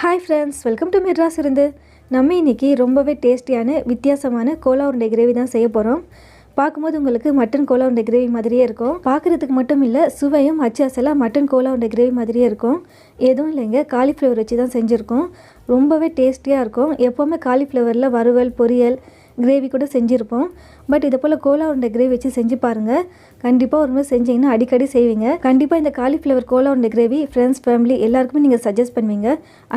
Hi friends, welcome to Madras இருந்து நம்ம இன்னைக்கு ரொம்பவே டேஸ்டியான வித்தியாசமான கோலா உருண்டை கிரேவி தான் செய்ய போறோம். பாக்கும்போது உங்களுக்கு மட்டன் கோலா உருண்டை கிரேவி மாதிரியே இருக்கும். பார்க்கிறதுக்கு மட்டும் இல்ல சுவையும் அச்சசலா மட்டன் கோலா உருண்டை கிரேவி மாதிரியே இருக்கும். எதுவும் இல்லைங்க காலிஃப்ளவர் வச்சு தான் செஞ்சிருக்கோம். ரொம்பவே டேஸ்டியா இருக்கும். எப்பவுமே காலிஃப்ளவர்ல வறுவல், பொரியல், கிரேவி கூட செஞ்சிருப்போம். பட் இத போல கோலா உருண்டை கிரேவி வச்சு செஞ்சு பாருங்க. கண்டிப்பா ஒரு முறை செஞ்சீங்கன்னா அடிக்கடி செய்வீங்க. கண்டிப்பா இந்த காலிஃப்ளவர் கோலா உருண்டை கிரேவி ஃப்ரெண்ட்ஸ், ஃபேமிலி எல்லாருக்குமே நீங்க சஜஸ்ட் பண்ணுவீங்க.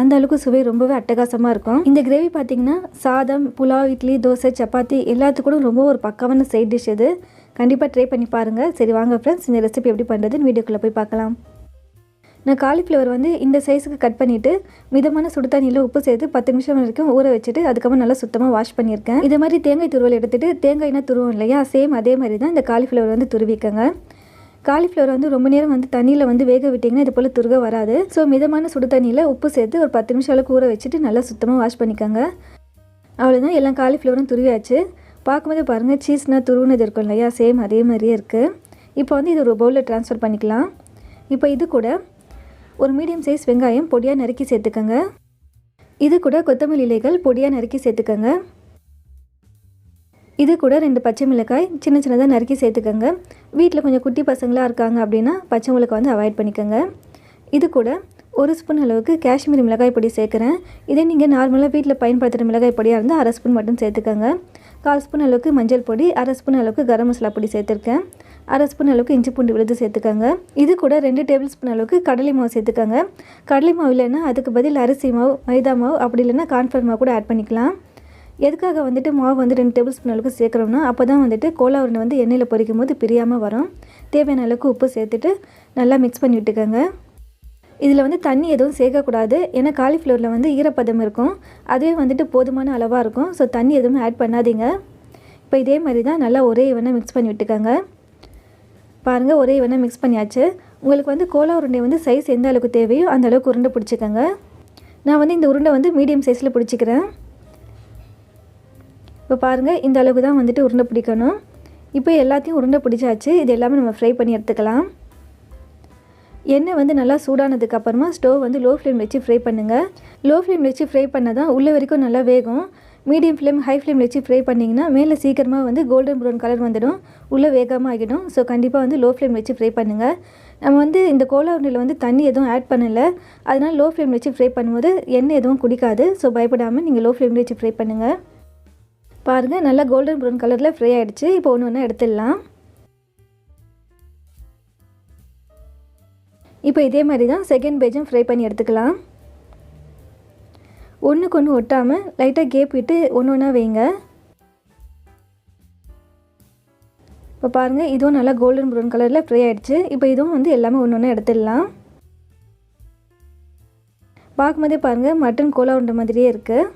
அந்த அளவுக்கு சுவை ரொம்பவே அட்டகாசமா இருக்கும். இந்த கிரேவி பாத்தீங்கன்னா சாதம், புலாவ், இட்லி, தோசை, சப்பாத்தி எல்லாத்துக்கும் ரொம்ப ஒரு பக்காவான சைட் டிஷ் இது. கண்டிப்பா ட்ரை பண்ணி பாருங்க. சரி வாங்க ஃப்ரெண்ட்ஸ் இந்த ரெசிபி எப்படி பண்றதுன்னு வீடியோக்குள்ள போய் பார்க்கலாம். நான் காலிஃப்ளவர் இந்த சைஸுக்கு கட் பண்ணிவிட்டு மிதமான சுடு தண்ணியில் உப்பு சேர்த்து 10 நிமிஷம் வரைக்கும் ஊற வச்சுட்டு அதுக்கப்புறம் நல்லா சுத்தமாக வாஷ் பண்ணியிருக்கேன். இதே மாதிரி தேங்காய் துருவல் எடுத்துகிட்டு தேங்காய்னா துருவோம் இல்லையா, சேம் அதே மாதிரி தான் இந்த காலிஃப்ளவர் துருவிக்கங்க. காலிஃப்ளவர் ரொம்ப நேரம் தண்ணியில் வேக விட்டிங்கன்னா இது போல் துருக வராது. ஸோ மிதமான சுடு தண்ணியில் உப்பு சேர்த்து ஒரு 10 நிமிஷம் அளவுக்கு ஊற வச்சுட்டு நல்லா சுத்தமாக வாஷ் பண்ணிக்கோங்க. அவ்வளோதான், எல்லா காலிஃப்ளவரும் துருவியாச்சு. பார்க்கும்போது பாருங்கள் சீஸ்னால் துருவுனது இருக்கும் இல்லையா, சேம் அதே மாதிரியே இருக்குது. இப்போ இது ஒரு பவுலில் ட்ரான்ஸ்ஃபர் பண்ணிக்கலாம். இப்போ இது கூட ஒரு மீடியம் சைஸ் வெங்காயம் பொடியாக நறுக்கி சேர்த்துக்கங்க. இது கூட கொத்தமல்லி இலைகள் பொடியாக நறுக்கி சேர்த்துக்கங்க. இது கூட 2 பச்சை மிளகாய் சின்ன சின்னதாக நறுக்கி சேர்த்துக்கங்க. வீட்டில் கொஞ்சம் குட்டி பசங்களாக இருக்காங்க அப்படின்னா பச்சை மிளகாய் அவாய்ட் பண்ணிக்கோங்க. இது கூட 1 ஸ்பூன் அளவுக்கு காஷ்மீரி மிளகாய் பொடி சேர்க்குறேன். இதே நீங்கள் நார்மலாக வீட்டில் பயன்படுத்துகிற மிளகாய் பொடியாக இருந்தால் 1/2 ஸ்பூன் மட்டும் சேர்த்துக்கங்க. 1/4 ஸ்பூன் அளவுக்கு மஞ்சள் பொடி, 1/2 ஸ்பூன் அளவுக்கு கரம் மசாலா பொடி சேர்த்துருக்கேன். 1/2 ஸ்பூன் அளவுக்கு இஞ்சி பூண்டு விழுது சேர்த்துக்கங்க. இது கூட 2 டேபிள் ஸ்பூன் அளவுக்கு கடலை மாவு சேர்த்துக்கங்க. கடலை மாவு இல்லைன்னா அதுக்கு பதில் அரிசி மாவு, மைதா மாவு, அப்படி இல்லைன்னா கார்ன்ஃப்ளவர் மாவு கூட ஆட் பண்ணிக்கலாம். எதுக்காக மாவு 2 டேபிள் ஸ்பூன் அளவுக்கு சேர்க்குறோம்னா அப்போ தான் கோலா உருண்டை எண்ணெயில் பொரிக்கும் போது பிரியாமல் வரும். தேவையான அளவுக்கு உப்பு சேர்த்துட்டு நல்லா மிக்ஸ் பண்ணி விட்டுக்கோங்க. இதில் தண்ணி எதுவும் சேர்க்கக்கூடாது. ஏன்னா காலிஃப்ளவரில் ஈரப்பதம் இருக்கும். அதுவே போதுமான அளவாக இருக்கும். ஸோ தண்ணி எதுவும் ஆட் பண்ணாதீங்க. இப்போ இதே மாதிரி தான் நல்லா ஒரே ஈவனாக மிக்ஸ் பண்ணி விட்டுக்கோங்க. பாருங்கள், ஒரே ஈவனாக மிக்ஸ் பண்ணியாச்சு. உங்களுக்கு கோலா உருண்டை சைஸ் எந்த அளவுக்கு தேவையோ அந்த அளவுக்கு உருண்டை பிடிச்சிக்கோங்க. நான் இந்த உருண்டை மீடியம் சைஸில் பிடிச்சிக்கிறேன். இப்போ பாருங்கள், இந்த அளவுக்கு தான் உருண்டை பிடிக்கணும். இப்போ எல்லாத்தையும் உருண்டை பிடிச்சாச்சு. இது எல்லாமே நம்ம ஃப்ரை பண்ணி எடுத்துக்கலாம். எண்ணெய் நல்லா சூடானதுக்கு அப்புறமா ஸ்டவ் லோ ஃப்ளேம் வச்சு ஃப்ரை பண்ணுங்கள். லோ ஃப்ளேம் வச்சு ஃப்ரை பண்ணால் தான் உள்ள வரைக்கும் நல்லா வேகும். மீடியம் ஃப்ளேம், ஹை ஃப்ளேம் வச்சு ஃப்ரை பண்ணிங்கன்னா மேலே சீக்கிரமாக கோல்டன் ப்ரௌன் கலர் வந்துடும், உள்ளே வேகாமல் ஆகிடும். ஸோ கண்டிப்பாக லோ ஃப்ளேம் வச்சு ஃப்ரை பண்ணுங்கள். நம்ம இந்த கோலா உருண்டையில் தண்ணி எதுவும் ஆட் பண்ணலை. அதனால் லோ ஃப்ளேம் வச்சு ஃப்ரை பண்ணும்போது எண்ணெய் எதுவும் குடிக்காது. ஸோ பயப்படாமல் நீங்கள் லோ ஃப்ளேம் வச்சு ஃப்ரை பண்ணுங்கள். பாருங்கள், நல்லா கோல்டன் ப்ரௌன் கலரில் ஃப்ரை ஆகிடுச்சு. இப்போ ஒன்று ஒன்று எடுத்துடலாம். இப்போ இதே மாதிரி தான் செகண்ட் பேஜும் ஃப்ரை பண்ணி எடுத்துக்கலாம். ஒன்றுக்கு ஒன்று ஒட்டாமல் லைட்டாக கேப் விட்டு ஒன்று ஒன்றா வைங்க. இப்போ பாருங்கள், இதுவும் நல்லா கோல்டன் ப்ரௌன் கலரில் ஃப்ரை ஆகிடுச்சு. இப்போ இதுவும் எல்லாமே ஒன்று ஒன்றா எடுத்துடலாம். பார்க்கும்போதே பாருங்கள் மட்டன் கோலா உருண்டை மாதிரியே இருக்குது.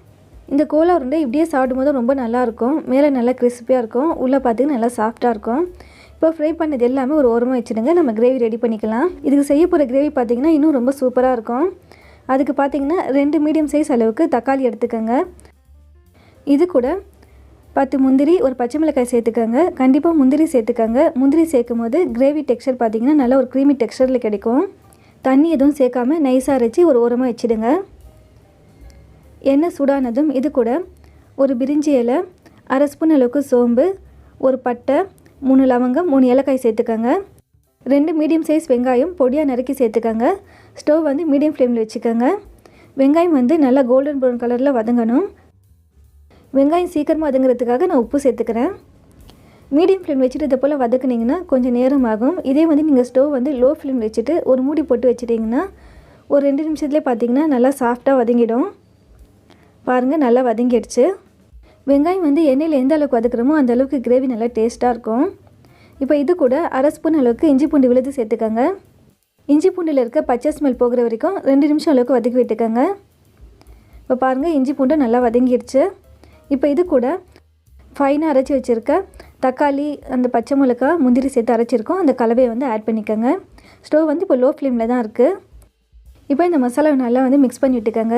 இந்த கோலா உருண்டை இப்படியே சாப்பிடும்போது ரொம்ப நல்லாயிருக்கும். மேலே நல்லா கிறிஸ்பியாக இருக்கும், உள்ளே பார்த்திங்கன்னா நல்லா சாஃப்டாக இருக்கும். இப்போ ஃப்ரை பண்ணது எல்லாமே ஒரு ஓரமாக வச்சுடுங்க. நம்ம கிரேவி ரெடி பண்ணிக்கலாம். இதுக்கு செய்ய போகிற கிரேவி பார்த்திங்கன்னா இன்னும் ரொம்ப சூப்பராக இருக்கும். அதுக்கு பார்த்திங்கன்னா 2 மீடியம் சைஸ் அளவுக்கு தக்காளி எடுத்துக்கோங்க. இது கூட 10 முந்திரி, ஒரு பச்சை மிளகாய் சேர்த்துக்கோங்க. கண்டிப்பாக முந்திரி சேர்த்துக்கோங்க. முந்திரி சேர்க்கும் போது கிரேவி டெக்ஸ்சர் பார்த்திங்கன்னா நல்லா ஒரு க்ரீமி டெக்ஸ்சரில் கிடைக்கும். தண்ணி எதுவும் சேர்க்காம நைஸாக அரைச்சி ஒரு ஓரமாக வச்சுடுங்க. எண்ணெய் சூடானதும் இது கூட ஒரு பிரிஞ்சி இலை, 1/2 ஸ்பூன் அளவுக்கு சோம்பு, ஒரு பட்டை, 3 லவங்கம், 3 ஏலக்காய் சேர்த்துக்கோங்க. 2 மீடியம் சைஸ் வெங்காயம் பொடியாக நறுக்கி சேர்த்துக்கோங்க. ஸ்டவ் மீடியம் ஃப்ளேமில் வச்சுக்கோங்க. வெங்காயம் நல்லா கோல்டன் ப்ரௌன் கலரில் வதங்கணும். வெங்காயம் சீக்கிரமாக வதங்குறதுக்காக நான் உப்பு சேர்த்துக்கிறேன். மீடியம் ஃப்ளேம் வச்சுட்டு இதை போல் வதக்குனிங்கன்னா கொஞ்சம் நேரம் ஆகும். இதே நீங்கள் ஸ்டவ் லோ ஃப்ளேமில் வச்சுட்டு ஒரு மூடி போட்டு வச்சுட்டிங்கன்னா ஒரு 2 நிமிஷத்துலேயே பார்த்திங்கன்னா நல்லா சாஃப்டாக வதங்கிடும். பாருங்கள், நல்லா வதங்கிடுச்சு. வெங்காயம் எண்ணெயில் எந்த அளவுக்கு வதக்குறோமோ அந்த அளவுக்கு கிரேவி நல்லா டேஸ்ட்டாக இருக்கும். இப்போ இது கூட 1/2 ஸ்பூன் அளவுக்கு இஞ்சி பூண்டு விழுது சேர்த்துக்கோங்க. இஞ்சி பூண்டில் இருக்க பச்சை ஸ்மெல் போகிற வரைக்கும் 2 நிமிஷம் அளவுக்கு வதக்கி விட்டுக்கோங்க. இப்போ பாருங்கள், இஞ்சி பூண்டு நல்லா வதங்கிடுச்சு. இப்போ இது கூட ஃபைனாக அரைச்சி வச்சுருக்க தக்காளி, அந்த பச்சை மிளகாய், முந்திரி சேர்த்து அரைச்சிருக்கோம். அந்த கலவையை ஆட் பண்ணிக்கோங்க. ஸ்டவ் இப்போ லோ ஃப்ளேமில் தான் இருக்குது. இப்போ இந்த மசாலாவை நல்லா மிக்ஸ் பண்ணி விட்டுக்கோங்க.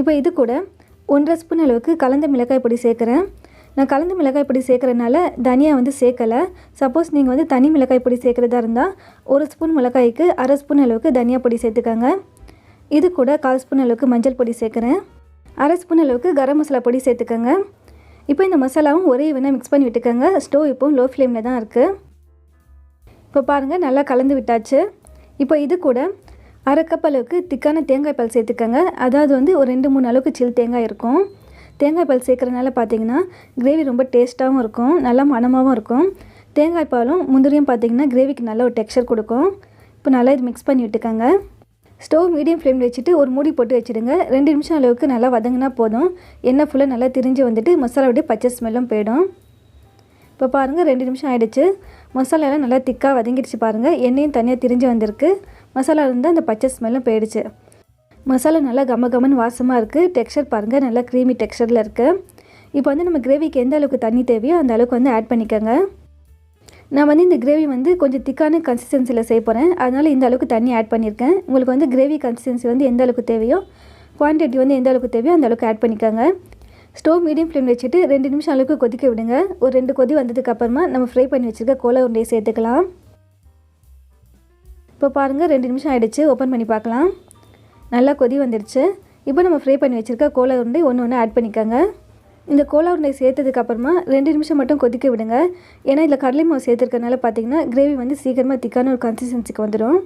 இப்போ இது கூட 1/2 ஸ்பூன் அளவுக்கு கலந்த மிளகாய் பொடி சேர்க்குறேன். நான் கலந்த மிளகாய் பொடி சேர்க்குறதுனால தனியா சேர்க்கலை. சப்போஸ் நீங்கள் தனி மிளகாய் பொடி சேர்க்குறதா இருந்தால் 1 ஸ்பூன் மிளகாய்க்கு 1/2 ஸ்பூன் அளவுக்கு தனியா பொடி சேர்த்துக்கோங்க. இது கூட 1/4 ஸ்பூன் அளவுக்கு மஞ்சள் பொடி சேர்க்குறேன். 1/2 ஸ்பூன் அளவுக்கு கரம் மசாலா பொடி சேர்த்துக்கோங்க. இப்போ இந்த மசாலாவும் ஒரே ஈவனாக மிக்ஸ் பண்ணி விட்டுக்கோங்க. ஸ்டவ் இப்போது லோ ஃப்ளேமில் தான் இருக்குது. இப்போ பாருங்கள், நல்லா கலந்து விட்டாச்சு. இப்போ இது கூட 1/2 கப் அளவுக்கு திக்கான தேங்காய் பால் சேர்த்துக்கோங்க. அதாவது வந்து ஒரு 2-3 அளவுக்கு சில் தேங்காய் இருக்கும். தேங்காய் பால் சேர்க்குறதுனால பார்த்திங்கன்னா கிரேவி ரொம்ப டேஸ்ட்டாகவும் இருக்கும், நல்லா மணமாகவும் இருக்கும். தேங்காய் பாலும் முந்திரியும் பார்த்திங்கன்னா கிரேவிக்கு நல்ல ஒரு டெக்ஸ்சர் கொடுக்கும். இப்போ நல்லா இது மிக்ஸ் பண்ணி விட்டுக்கோங்க. ஸ்டவ் மீடியம் ஃப்ளேமில் வச்சுட்டு ஒரு மூடி போட்டு வச்சுடுங்க. 2 நிமிஷம் அளவுக்கு நல்லா வதங்கினா போதும். எண்ணெய் ஃபுல்லாக நல்லா திரிஞ்சு வந்துட்டு மசாலாவுடைய பச்சை ஸ்மெல்லும் போயிடும். இப்போ பாருங்கள், 2 நிமிஷம் ஆகிடுச்சு. மசாலாலாம் நல்லா திக்காக வதங்கிடுச்சு பாருங்கள். எண்ணெயும் தனியாக திரிஞ்சு வந்திருக்கு. மசாலா இருந்தால் அந்த பச்சை ஸ்மெல்லும் போயிடுச்சு. மசாலா நல்லா கமன்னு வாசமாக இருக்குது. டெக்ஸ்சர் பாருங்கள், நல்லா க்ரீமி டெக்ஸ்சரில் இருக்குது. இப்போ வந்து நம்ம கிரேவிக்கு எந்த அளவுக்கு தண்ணி தேவையோ அந்த அளவுக்கு வந்து ஆட் பண்ணிக்கோங்க. நான் வந்து இந்த கிரேவி வந்து கொஞ்சம் திக்கான கன்சிஸ்டன்சியில் செய்ய போகிறேன். அதனால் இந்த அளவுக்கு தண்ணி ஆட் பண்ணியிருக்கேன். உங்களுக்கு வந்து கிரேவி கன்சிஸ்டன்சி வந்து எந்த அளவுக்கு தேவையோ, குவான்டிட்டி வந்து எந்த அளவுக்கு தேவையோ அந்த அளவுக்கு ஆட் பண்ணிக்கோங்க. ஸ்டவ் மீடியம் ஃப்ளேமில் வச்சுட்டு 2 நிமிஷம் அளவுக்கு கொதிக்க விடுங்க. ஒரு 2 கொதி வந்ததுக்கப்புறமா நம்ம ஃப்ரை பண்ணி வச்சுருக்க கோலா உருண்டையை சேர்த்துக்கலாம். இப்போ பாருங்கள், 2 நிமிஷம் ஆகிடுச்சு. ஓப்பன் பண்ணி பார்க்கலாம். நல்லா கொதி வந்துடுச்சு. இப்போ நம்ம ஃப்ரை பண்ணி வச்சுருக்க கோலா உருண்டை ஒன்று ஆட் பண்ணிக்கோங்க. இந்த கோலா உருண்டை சேர்த்ததுக்கப்புறமா 2 நிமிஷம் மட்டும் கொதிக்க விடுங்க. ஏன்னா இதில் கடலை மாவு சேர்த்துருக்கனால பார்த்திங்கன்னா கிரேவி வந்து சீக்கிரமாக திக்கான ஒரு கன்சிஸ்டன்சிக்கு வந்துடும்.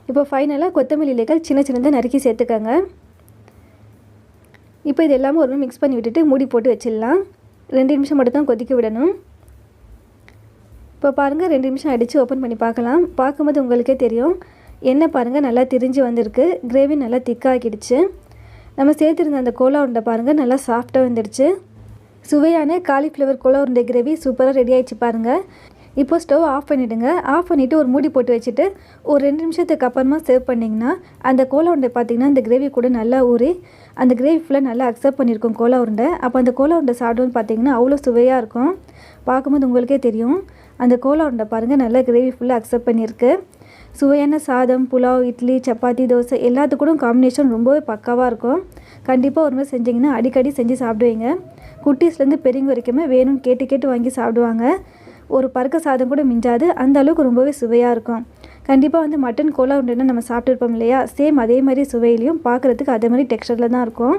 இப்போ ஃபைனலாக கொத்தமல்லி இலைகள் சின்னதாக நறுக்கி சேர்த்துக்கோங்க. இப்போ இது எல்லாமே ஒரு மிக்ஸ் பண்ணி விட்டுட்டு மூடி போட்டு வச்சிடலாம். 2 நிமிஷம் மட்டும் தான் கொதிக்க விடணும். இப்போ பாருங்கள், 2 நிமிஷம் ஆகிடுச்சு. ஓப்பன் பண்ணி பார்க்கலாம். பார்க்கும்போது உங்களுக்கே தெரியும், எண்ணெய் பாருங்கள் நல்லா திரிஞ்சு வந்திருக்கு. கிரேவி நல்லா திக்காகிடுச்சு. நம்ம சேர்த்துருந்த அந்த கோலா உருண்டை பாருங்கள் நல்லா சாஃப்டாக வந்துடுச்சு. சுவையான காலிஃப்ளவர் கோலா உருண்டை கிரேவி சூப்பராக ரெடி ஆகிடுச்சு பாருங்கள். இப்போ ஸ்டவ் ஆஃப் பண்ணிவிடுங்க. ஆஃப் பண்ணிவிட்டு ஒரு மூடி போட்டு வச்சுட்டு ஒரு 2 நிமிஷத்துக்கு அப்புறமா சர்வ் பண்ணிங்கன்னா அந்த கோலா உருண்டை பார்த்திங்கன்னா அந்த கிரேவி கூட நல்லா ஊறி அந்த கிரேவி ஃபுல்லாக நல்லா அக்செப்ட் பண்ணியிருக்கும் கோலா உருண்டை. அப்போ அந்த கோலா உருண்டை சாப்பிடுவோன்னு பார்த்திங்கன்னா அவ்வளோ சுவையாக இருக்கும். பார்க்கும்போது உங்களுக்கே தெரியும், அந்த கோலா உருண்டை பாருங்கள் நல்லா கிரேவி ஃபுல்லாக அக்செப்ட் பண்ணியிருக்கு. சுவையான சாதம், புலாவ், இட்லி, சப்பாத்தி, தோசை எல்லாத்துக்கூடும் காம்பினேஷன் ரொம்பவே பக்காவாக இருக்கும். கண்டிப்பாக ஒரு முறை செஞ்சிங்கன்னா அடிக்கடி செஞ்சு சாப்பிடுவீங்க. குட்டீஸ்லேருந்து பெரியவங்க வரைக்குமே வேணும்னு கேட்டு வாங்கி சாப்பிடுவாங்க. ஒரு பருக்க சாதம் கூட மிஞ்சாது, அந்த அளவுக்கு ரொம்பவே சுவையாக இருக்கும். கண்டிப்பாக வந்து மட்டன் கோலா உருண்டைன்னா நம்ம சாப்பிட்டுருப்போம் இல்லையா, சேம் அதே மாதிரி சுவையிலையும் பார்க்குறதுக்கு அதே மாதிரி டெக்ஸ்சரில் தான் இருக்கும்.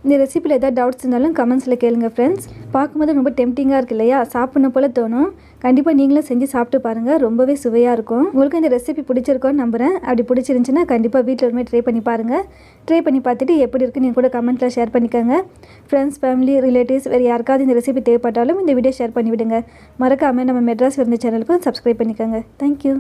இந்த ரெசிபியில் ஏதாவது டவுட்ஸ் இருந்தாலும் கமெண்ட்ஸில் கேளுங்க ஃப்ரெண்ட்ஸ். பார்க்கும்போது ரொம்ப டெம்டிங்காக இருக்குது இல்லையா, சாப்பிட்ணும் போல் தோணும். கண்டிப்பாக நீங்களும் செஞ்சு சாப்பிட்டு பாருங்கள், ரொம்பவே சுவையாக இருக்கும். உங்களுக்கு இந்த ரெசிபி பிடிச்சிருக்கோன்னு நம்புகிறேன். அப்படி பிடிச்சிருந்துச்சின்னா கண்டிப்பாக வீட்டில் ஒருமே ட்ரை பண்ணி பாருங்கள். ட்ரை பண்ணி பார்த்துட்டு எப்படி இருக்குன்னு நீங்கள் கூட கமெண்ட்டில் ஷேர் பண்ணிக்கோங்க. ஃப்ரெண்ட்ஸ், ஃபேமிலி, ரிலேட்டிவ்ஸ் வேறு யாருக்காவது இந்த ரெசிபி தேவைப்பட்டாலும் இந்த வீடியோ ஷேர் பண்ணிவிடுங்க. மறக்காமல் நம்ம மெட்ராஸ் விருந்து சேனலுக்கும் சப்ஸ்கிரைப் பண்ணிக்கோங்க. தேங்க்யூ.